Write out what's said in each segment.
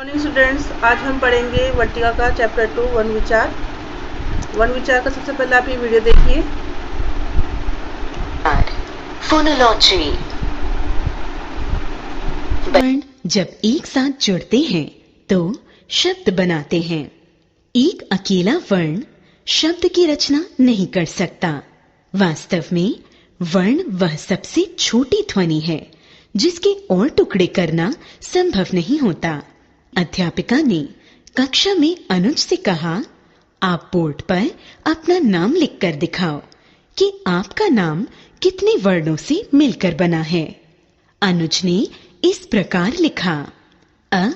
Morning students, आज हम पढ़ेंगे वर्तिका का चैप्टर 2 वन विचार। वन विचार का सबसे पहले आप ये वीडियो देखिए। फोनोलॉजी। वर्ण जब एक साथ जुड़ते हैं तो शब्द बनाते हैं। एक अकेला वर्ण शब्द की रचना नहीं कर सकता। वास्तव में वर्ण वह सबसे छोटी ध्वनि है जिसके और टुकड़े करना संभव नहीं होता। अध्यापिका ने कक्षा में अनुज से कहा, आप बोर्ड पर अपना नाम लिखकर दिखाओ कि आपका नाम कितने वर्णों से मिलकर बना है। अनुज ने इस प्रकार लिखा, अ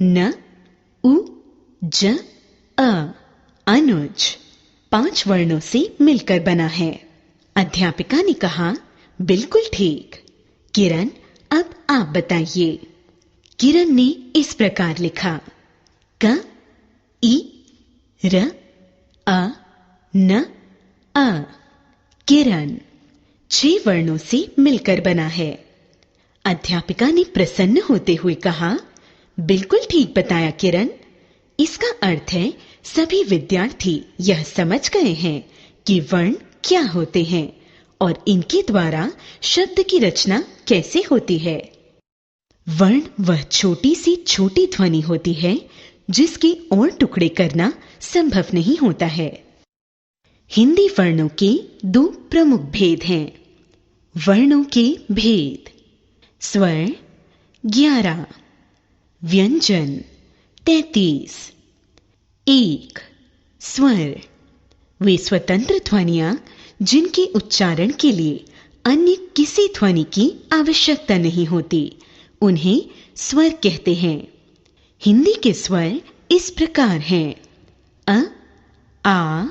न उ ज अ। अनुज 5 वर्णों से मिलकर बना है। अध्यापिका ने कहा, बिल्कुल ठीक। किरण, अब आप बताइए। किरण ने इस प्रकार लिखा, क इ र अ न अ। किरण 6 वर्णों से मिलकर बना है। अध्यापिका ने प्रसन्न होते हुए कहा, बिल्कुल ठीक बताया किरण। इसका अर्थ है सभी विद्यार्थी यह समझ गए हैं कि वर्ण क्या होते हैं और इनके द्वारा शब्द की रचना कैसे होती है। वर्ण वह छोटी सी छोटी ध्वनि होती है जिसके और टुकड़े करना संभव नहीं होता है। हिंदी वर्णों के 2 प्रमुख भेद हैं। वर्णों के भेद। स्वर 11, व्यंजन 33। एक स्वर वे स्वतंत्र ध्वनियां जिनके उच्चारण के लिए अन्य किसी ध्वनि की आवश्यकता नहीं होती, उन्हें स्वर कहते हैं। हिंदी के स्वर इस प्रकार हैं, अ आ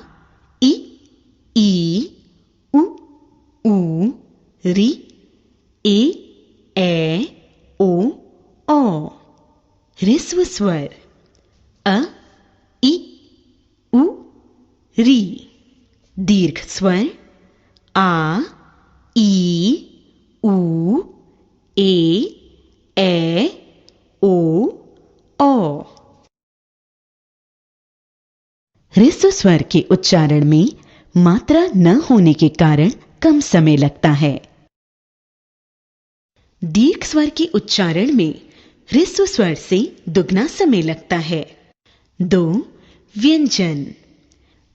इ ई उ ऊ रि ए ओ औ। ह्रस्व स्वर अ इ उ री। दीर्घ स्वर आ ई उ ए ओ औ। ह्रस्व स्वर के उच्चारण में मात्रा न होने के कारण कम समय लगता है। दीर्घ स्वर के उच्चारण में ह्रस्व स्वर से दुगना समय लगता है। 2 व्यंजन।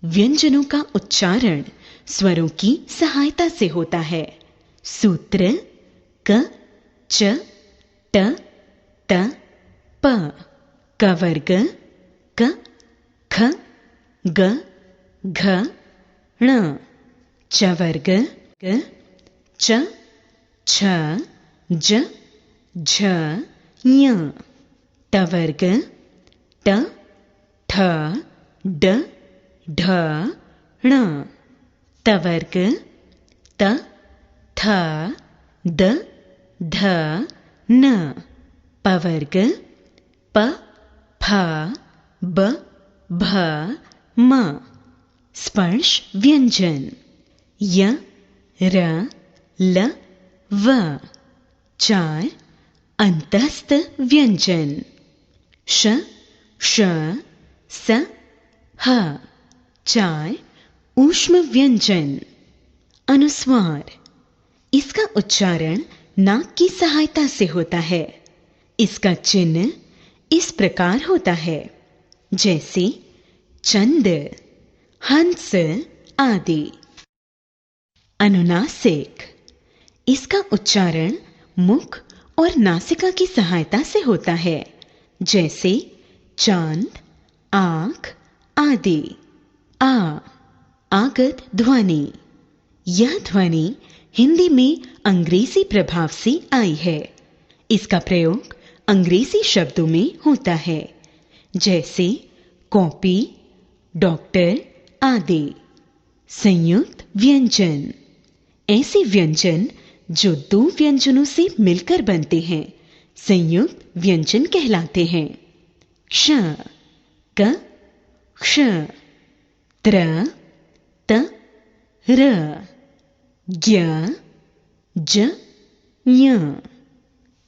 व्यंजनों का उच्चारण स्वरों की सहायता से होता है। सूत्र क च ट त प। क वर्ग क ख ग घ ण। च वर्ग ग च छ ज झ ञ। ट वर्ग ट ठ ड ढ ण। त वर्ग त थ द ध न। प वर्ग प फ ब भ म। स्पर्श व्यंजन य र ल व। 4 अंतस्थ व्यंजन श श स ह। 4 ऊष्म व्यंजन। अनुस्वार इसका उच्चारण नाक की सहायता से होता है। इसका चिन्ह इस प्रकार होता है, जैसे चंद, हंस आदि। अनुनासिक इसका उच्चारण मुख और नासिका की सहायता से होता है, जैसे चांद, आंख आदि। आ आगत ध्वनि। यह ध्वनि हिंदी में अंग्रेजी प्रभाव से आई है। इसका प्रयोग अंग्रेजी शब्दों में होता है, जैसे कॉपी, डॉक्टर आदि। संयुक्त व्यंजन ऐसे व्यंजन जो 2 व्यंजनों से मिलकर बनते हैं संयुक्त व्यंजन कहलाते हैं। क्ष क क्ष। त्र त र। ज्ञ ज ञ।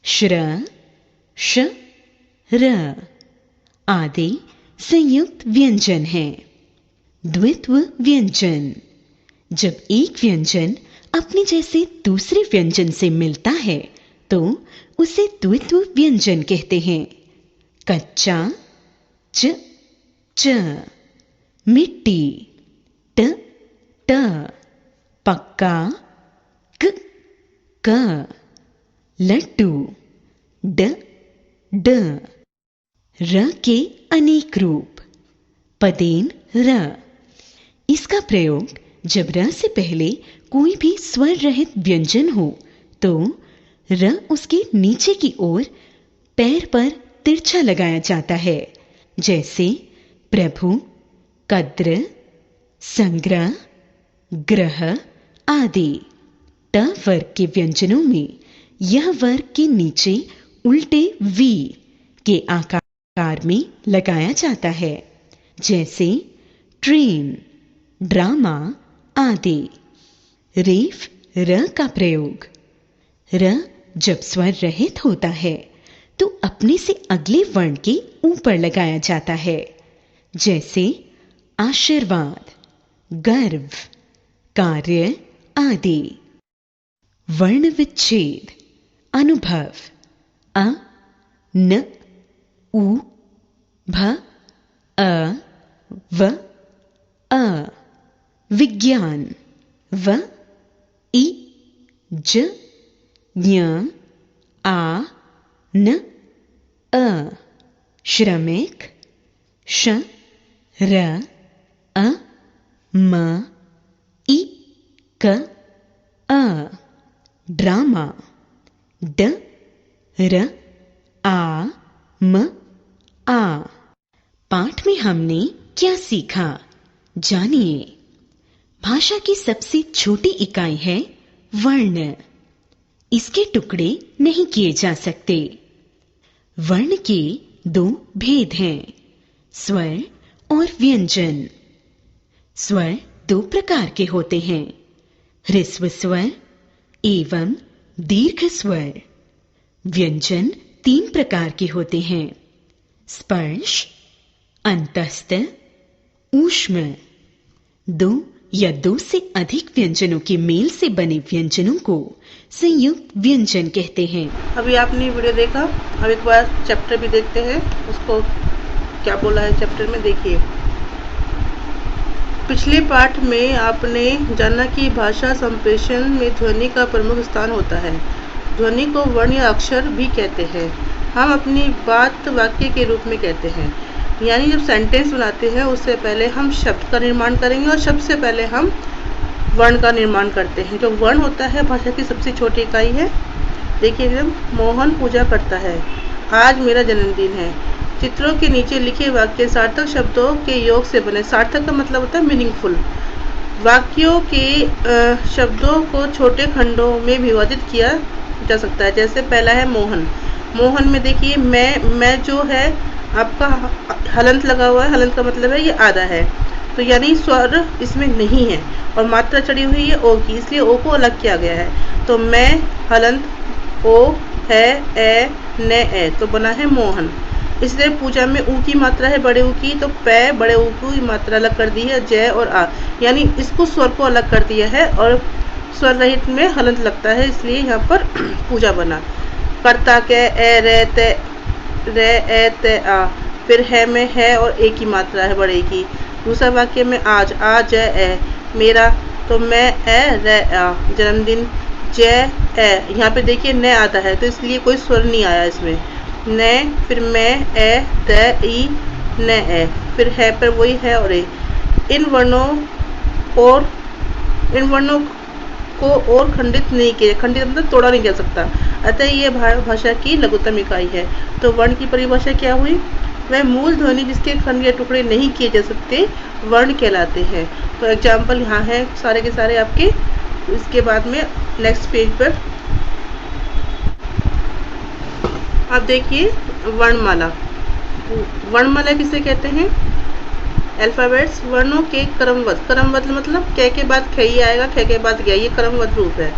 श्र श र। आदि संयुक्त व्यंजन हैं। द्वित्व व्यंजन, जब एक व्यंजन अपने जैसे दूसरे व्यंजन से मिलता है तो उसे द्वित्व व्यंजन कहते हैं। कच्चा च च, मिट्टी ट ट, पक्का क क, लड्डू ड ड। र के अनेक रूप, पदेन र। इसका प्रयोग जब र से पहले कोई भी स्वर रहित व्यंजन हो तो र उसके नीचे की ओर पैर पर तिरछा लगाया जाता है, जैसे प्रभु, कद्र, संग्रह, ग्रह आदि। ट वर्ग के व्यंजनों में यह वर्ग के नीचे उल्टे वी के आकार में लगाया जाता है, जैसे ट्रेन, ड्रामा आदि। रेफ र का प्रयोग, र जब स्वर रहित होता है तो अपने से अगले वर्ण के ऊपर लगाया जाता है, जैसे आशीर्वाद, गर्व, कार्य आदि। वर्ण विच्छेद, अनुभव अ न उ भ अ व अ। विज्ञान व इ ज ज्ञ आ न अ। श्रमिक श र अ म इ क अ। ड्रामा ड र आ म आ। पाठ में हमने क्या सीखा, जानिए। भाषा की सबसे छोटी इकाई है वर्ण। इसके टुकड़े नहीं किए जा सकते। वर्ण के दो भेद हैं, स्वर और व्यंजन। स्वर दो प्रकार के होते हैं, ह्रस्व स्वर एवं दीर्घ स्वर। व्यंजन तीन प्रकार के होते हैं, स्पर्श, अंतस्थ, ऊष्म। दो या दो से अधिक व्यंजनों के मेल से बने व्यंजनों को संयुक्त व्यंजन कहते हैं। अभी आपने वीडियो देखा, अब एक बार चैप्टर भी देखते हैं, उसको क्या बोला है चैप्टर में, देखिए। पिछले पाठ में आपने जाना कि भाषा संप्रेषण में ध्वनि का प्रमुख स्थान होता है। ध्वनि को वर्ण या अक्षर भी कहते हैं। हम अपनी बात वाक्य के रूप में कहते हैं, यानी जब सेंटेंस बनाते हैं उससे पहले हम शब्द का निर्माण करेंगे और शब्द से पहले हम वर्ण का निर्माण करते हैं। जो वर्ण होता है भाषा की सबसे छोटी इकाई है। देखिए, मोहन पूजा करता है, आज मेरा जन्मदिन है। चित्रों के नीचे लिखे वाक्य सार्थक शब्दों के योग से बने। सार्थक का मतलब होता है मीनिंगफुल। वाक्यों के शब्दों को छोटे खंडों में विभाजित किया जा सकता है। जैसे पहला है मोहन। मोहन में देखिए मैं जो है आपका हलंत लगा हुआ है। हलंत का मतलब है ये आधा है, तो यानी स्वर इसमें नहीं है और मात्रा चढ़ी हुई है ओ की, इसलिए ओ को अलग किया गया है। तो मैं हलंत ओ है ए ने ए, तो बना है मोहन। इसलिए पूजा में ऊ की मात्रा है बड़े ऊ की, तो पै बड़े ऊ की मात्रा अलग कर दी है, जय और आ, यानी इसको स्वर को अलग कर दिया है और स्वर रहित में हलंत लगता है, इसलिए यहाँ पर पूजा बना। कर्ता के ए रे ए ते आ, फिर है में है और ए की मात्रा है बड़े की। दूसरा वाक्य में आज आ जय ए, मेरा तो मैं ए रे आ, जन्मदिन जय ए। यहाँ पे देखिए न आता है तो इसलिए कोई स्वर नहीं आया इसमें, न, फिर मैं ए त ई न ए, फिर है पर वही है और ए। इन वर्णों को और खंडित नहीं किया, खंडित मतलब तोड़ा नहीं जा सकता, अतः ये भाषा की लघुत्तम इकाई है। तो वर्ण की परिभाषा क्या हुई, वह मूल ध्वनि जिसके खंड या टुकड़े नहीं किए जा सकते वर्ण कहलाते हैं। तो एग्जाम्पल यहाँ है सारे के सारे आपके। इसके बाद में नेक्स्ट पेज पर आप देखिए वर्णमाला। वर्णमाला किसे कहते हैं, अल्फाबेट्स वर्णों के क्रमबद्ध। क्रमबद्ध मतलब क के बाद ख ही आएगा, ख के बाद ग, ये क्रमबद्ध रूप है।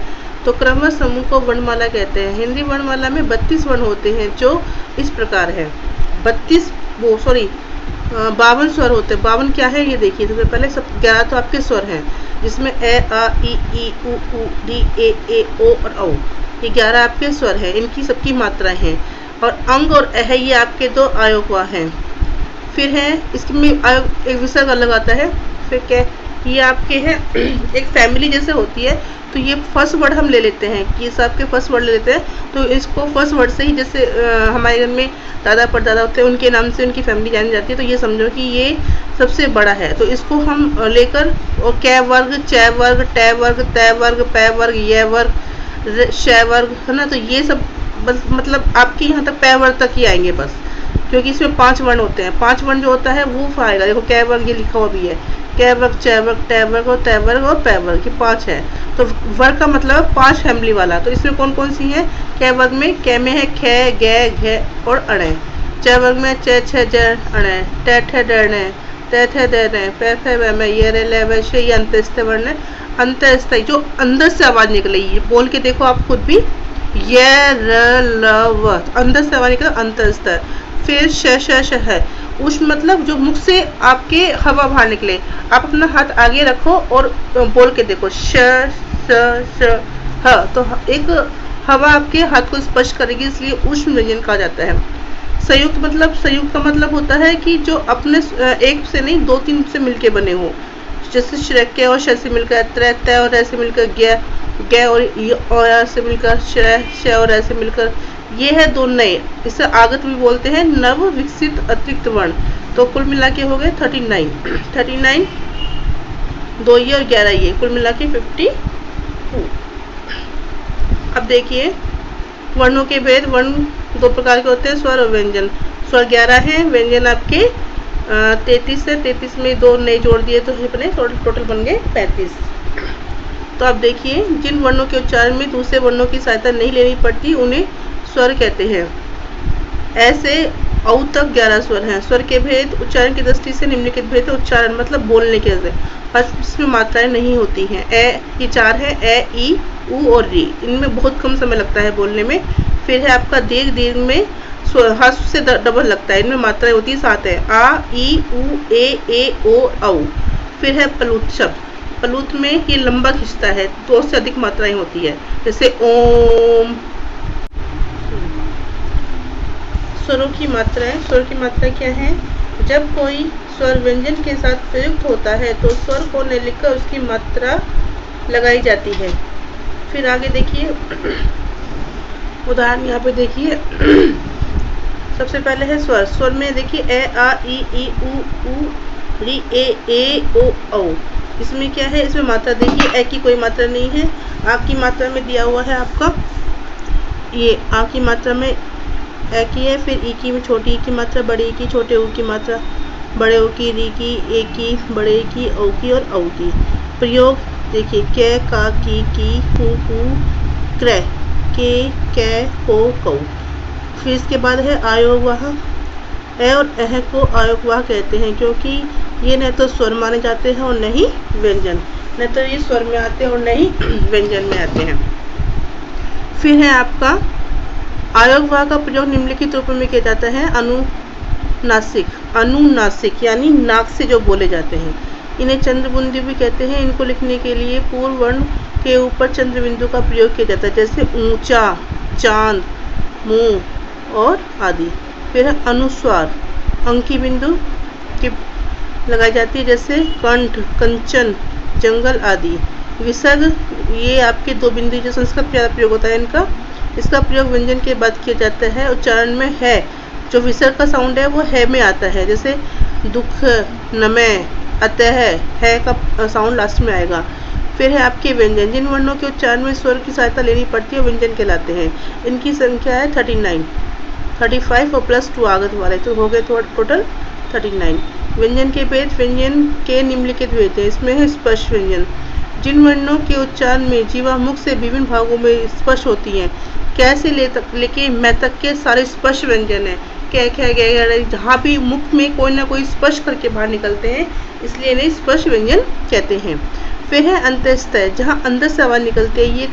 तो क्रमबद्ध समूह को वर्णमाला कहते हैं। हिंदी वर्णमाला में 32 वर्ण होते हैं जो इस प्रकार है। 32 वो सॉरी 52 स्वर होते हैं। 52 क्या है ये देखिए। सबसे पहले सब 11 तो आपके स्वर हैं, जिसमें ए आ ई उ डी ए ओ और औ, ये 11 आपके स्वर हैं, इनकी सबकी मात्राएं हैं। और अंग और अह ये आपके 2 आयोगवा हैं। फिर है इसमें आयोग एक विसर्ग अलग आता है। फिर क्या ये आपके हैं एक फैमिली जैसे होती है, तो ये फर्स्ट वर्ड हम ले लेते हैं कि इस आपके फर्स्ट वर्ड ले लेते हैं, तो इसको फर्स्ट वर्ड से ही जैसे हमारे घर में दादा परदादा होते हैं उनके नाम से उनकी फैमिली जानी जाती है, तो ये समझो कि ये सबसे बड़ा है। तो इसको हम लेकर और कै वर्ग, चै वर्ग, टै वर्ग, तै वर्ग, पै वर्ग, ये वर्ग, शै वर्ग है ना, तो ये सब बस मतलब आपके यहाँ तक पै वर्ग तक ही आएंगे बस, क्योंकि इसमें 5 वर्ण होते हैं। 5 वर्ण जो होता है वो आएगा। देखो कै वर्ग ये लिखा हुआ भी है, कै वर्ग, चै वर्ग, टै वर्ग और तै वर्ग और पै वर्ग, ये 5 है। तो वर्ग का मतलब 5 फैमिली वाला। तो इसमें कौन कौन सी है? कै वर्ग में कै में है खे, गै, घे और अणे। चै वर्ग में चै, छे, जै, अणे। टै, ठे, डरणे। तै, थे, दैणे। पै, फे, वै में ये, रे, ले, वै, शे, ये अंत्यस्थ वर्ण है। अंत्यस्थ जो अंदर से आवाज निकले, ये बोल के देखो आप खुद भी, ये, र, ल, व, अंदर से आवाज निकले अंतस्थ। फिर श, श, श है उस मतलब जो मुख से आपके हवा बाहर निकले। आप अपना हाथ आगे रखो और बोल के देखो श, श, श, ह, तो एक हवा आपके हाथ को स्पर्श करेगी, इसलिए उष्ण व्यंजन कहा जाता है। संयुक्त मतलब, संयुक्त का मतलब होता है कि जो अपने एक से नहीं 2-3 से मिलके बने हो, जैसे श्रैक्य और श से मिलकर, त्रै, तै और रै से मिलकर, गै, गै और से मिलकर, श्रय, श और रै से मिलकर, ये है 2 नए। इसे आगत भी बोलते हैं, नव विकसित अतिरिक्त वर्ण। तो कुल मिला के हो गए 39 2 ये और 11 ये, कुल मिला के 52। अब देखिए वर्णों के भेद। वर्ण 2 प्रकार के होते हैं, स्वर और व्यंजन। स्वर 11 हैं, व्यंजन आपके 33 है। 33 में 2 नए जोड़ दिए तो अपने टोटल बन गए 35। तो अब देखिए जिन वर्णों के उच्चारण में दूसरे वर्णों की सहायता नहीं लेनी पड़ती उन्हें स्वर कहते हैं। ऐसे औ तक 11 स्वर हैं। स्वर के भेद उच्चारण की दृष्टि से निम्नलिखित भेद। उच्चारण मतलब बोलने के से, इसमें मात्राएं नहीं होती हैं। ए ये 4 है, ए, ई, उ और री, इनमें बहुत कम समय लगता है बोलने में। फिर है आपका दीर्घ, दीर्घ में हर्ष से डबल लगता है, इनमें मात्राएं होती है 7 है, आ, ई, उ, ए, ओ, औ। फिर है प्लुत शब्द। प्लुत में ये लंबा खिंचता है, 2 से अधिक मात्राएं होती है, जैसे ओम। स्वरों की मात्राएं। स्वर की मात्रा क्या है? जब कोई स्वर व्यंजन के साथ प्रयुक्त होता है तो स्वर को न लिखकर उसकी मात्रा लगाई जाती है। फिर आगे देखिए उदाहरण यहाँ पे देखिए। सबसे पहले है स्वर। स्वर में देखिए ए, आ, ई, उ, री, ए, ओ, औ। इसमें क्या है? इसमें मात्रा देखिए, ए की कोई मात्रा नहीं है। आ की मात्रा में दिया हुआ है आपका, ये आ की मात्रा में ए की है, फिर ई की में छोटी ई की मात्रा, बड़े ई की, छोटे ऊ की मात्रा, बड़े ऊ की, री की, ए की, बड़े ई की, औ की और औ की। प्रयोग देखिए कै, का, की, हु, क्रय, के, कै, को, कौ। फिर इसके बाद है आयोगवाह। ए और अह को आयोगवाह कहते हैं, क्योंकि ये न तो स्वर माने जाते हैं और न ही व्यंजन, न तो ये स्वर में आते हैं और न ही व्यंजन में आते हैं। फिर है आपका आयोगवाह का प्रयोग निम्नलिखित रूप में किया जाता है। अनुनासिक, अनुनासिक यानी नाक से जो बोले जाते हैं, इन्हें चंद्रबिंदु भी कहते हैं। इनको लिखने के लिए पूर्व वर्ण के ऊपर चंद्रबिंदु का प्रयोग किया जाता है, जैसे ऊंचा, चांद, मुंह और आदि। फिर अनुस्वार, अंकी बिंदु की लगाई जाती है, जैसे कंठ, कंचन, जंगल आदि। विसर्ग, ये आपके 2 बिंदु जो संस्कृत में ज़्यादा प्रयोग होता है इनका, इसका प्रयोग व्यंजन के बाद किया जाता है। उच्चारण में है, जो विसर्ग का साउंड है वो है में आता है, जैसे दुख, नमय, अतः, है का साउंड लास्ट में आएगा। फिर है आपके व्यंजन। जिन वर्णों के उच्चारण में स्वर की सहायता लेनी पड़ती है व्यंजन कहलाते हैं। इनकी संख्या है 39, 35 और +2 आगत वाले, तो हो गए टोटल 39। व्यंजन के भेद। व्यंजन के निम्नलिखित भेद हैं। इसमें है स्पर्श व्यंजन। जिन वर्णों के उच्चारण में जीवा मुख से विभिन्न भागों में स्पर्श होती हैं, कैसे लेके मैं तक के सारे स्पर्श व्यंजन है। कै, खे, गे, जहाँ भी मुख में कोई ना कोई स्पर्श करके बाहर निकलते हैं, इसलिए इन्हें स्पर्श व्यंजन कहते हैं। फिर है अंतस्थ, जहाँ अंदर से आवाज निकलती है, ये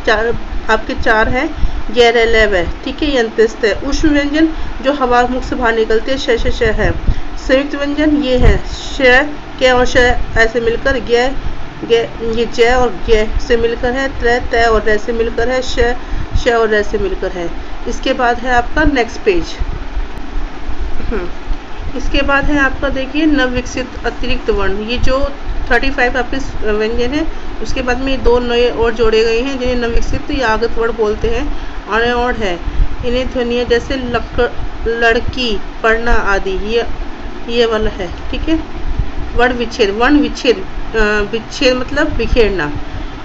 आपके 4 हैं, गैर लैब है, ठीक है, ये अंत्यस्थ है। ऊष्म व्यंजन जो हवा मुख से बाहर निकलते हैं, श है। संयुक्त व्यंजन ये है, श, क और श ऐसे मिलकर, ग, ये ज और ग से मिलकर है, त और र से मिलकर है, श और र से मिलकर है। इसके बाद है आपका नेक्स्ट पेज। इसके बाद है आपका देखिए नवविकसित अतिरिक्त वर्ण। ये जो 35 आपके व्यंजन है, उसके बाद में 2 नए और जोड़े गए हैं जिन्हें नवविकसित या आगत वर्ण बोलते हैं। अनवर्ण है, इन्हें ध्वनियाँ जैसे लड़की, पढ़ना आदि ये वाला है, ठीक है। वर्ण विच्छेद, विच्छेद मतलब बिखेरना,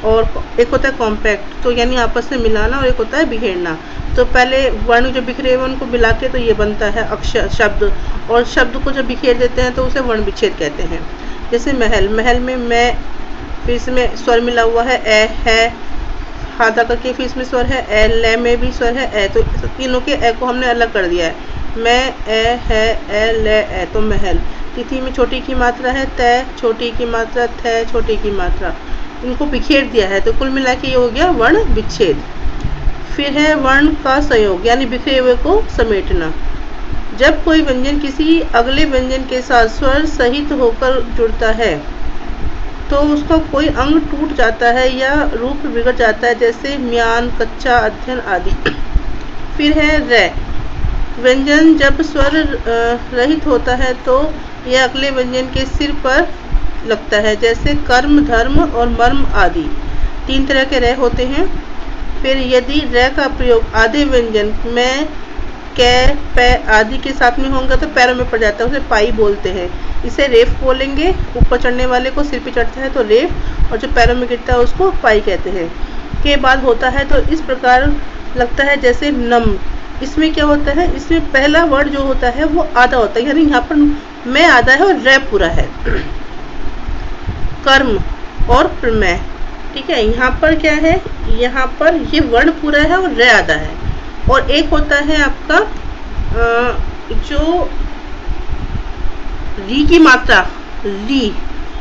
और एक होता है कॉम्पैक्ट, तो यानी आपस में मिलाना, और एक होता है बिखेरना। तो पहले वर्ण जो बिखरे हुए उनको मिला के तो ये बनता है अक्षर शब्द, और शब्द को जब बिखेर देते हैं तो उसे वर्ण विच्छेद कहते हैं। जैसे महल, महल में मैं, फिर इसमें स्वर मिला हुआ है ए है, हादा करके फिर इसमें स्वर है ए, ले में भी स्वर है ए, तो तीनों के ए को हमने अलग कर दिया है। मैं, ए है, ए ले ए, तो महल। तिथि में छोटी की मात्रा है, तय छोटी की मात्रा, थ छोटी की मात्रा, इनको बिखेर दिया है, तो कुल मिला के ये हो गया वर्ण विच्छेद। फिर है वर्ण का संयोग, यानी बिखरे हुए को समेटना। जब कोई व्यंजन किसी अगले व्यंजन के साथ स्वर सहित होकर जुड़ता है तो उसका कोई अंग टूट जाता है या रूप बिगड़ जाता है, जैसे म्यान, कच्चा, अध्ययन आदि। फिर है रै, व्यंजन जब स्वर रहित होता है तो यह अगले व्यंजन के सिर पर लगता है, जैसे कर्म, धर्म और मर्म आदि। 3 तरह के रै होते हैं। फिर यदि रै का प्रयोग आधे व्यंजन में कै, पै आदि के साथ में होंगे तो पैरों में पड़ जाता है, उसे पाई बोलते हैं। इसे रेफ बोलेंगे, ऊपर चढ़ने वाले को सिर पे चढ़ता है तो रेफ, और जो पैरों में गिरता है उसको पाई कहते हैं। के बाद होता है तो इस प्रकार लगता है जैसे नम। इसमें क्या होता है, इसमें पहला वर्ड जो होता है वो आधा होता है, यानी यहाँ पर मैं आधा है और रै पूरा है। कर्म और प्रमेय, ठीक है। यहाँ पर क्या है, यहाँ पर ये वर्ण पूरा है और रै आधा है। और एक होता है आपका जो री की मात्रा, री,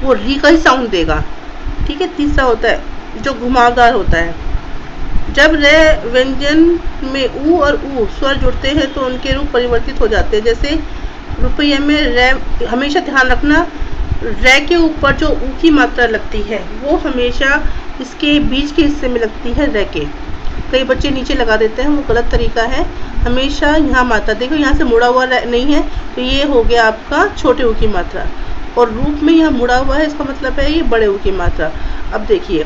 वो री का ही साउंड देगा, ठीक है। तीसरा होता है जो घुमावदार होता है। जब रै व्यंजन में ऊ और ऊ स्वर जुड़ते हैं तो उनके रूप परिवर्तित हो जाते हैं। जैसे रुपये में रै, हमेशा ध्यान रखना रै के ऊपर जो ऊ की मात्रा लगती है वो हमेशा इसके बीच के हिस्से में लगती है रै के। कई बच्चे नीचे लगा देते हैं, वो गलत तरीका है। हमेशा यहाँ मात्रा देखो, यहाँ से मुड़ा हुआ नहीं है तो ये हो गया आपका छोटे ऊ की मात्रा, और रूप में यहाँ मुड़ा हुआ है, इसका मतलब है ये बड़े ऊ की मात्रा। अब देखिए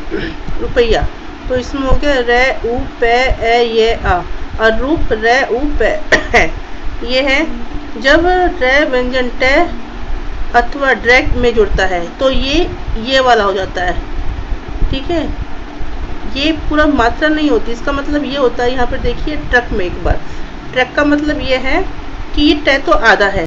रुपया, तो इसमें हो गया रै ऊ पै ए ये आ, और रूप रै ऊ पै है। ये है जब रै व्यंजन टे अथवा ड्रैक में जुड़ता है तो ये वाला हो जाता है, ठीक है। ये पूरा मात्रा नहीं होती, इसका मतलब ये होता है, यहाँ पर देखिए ट्रक में एक बार, ट्रक का मतलब ये है कि ये टे तो आधा है,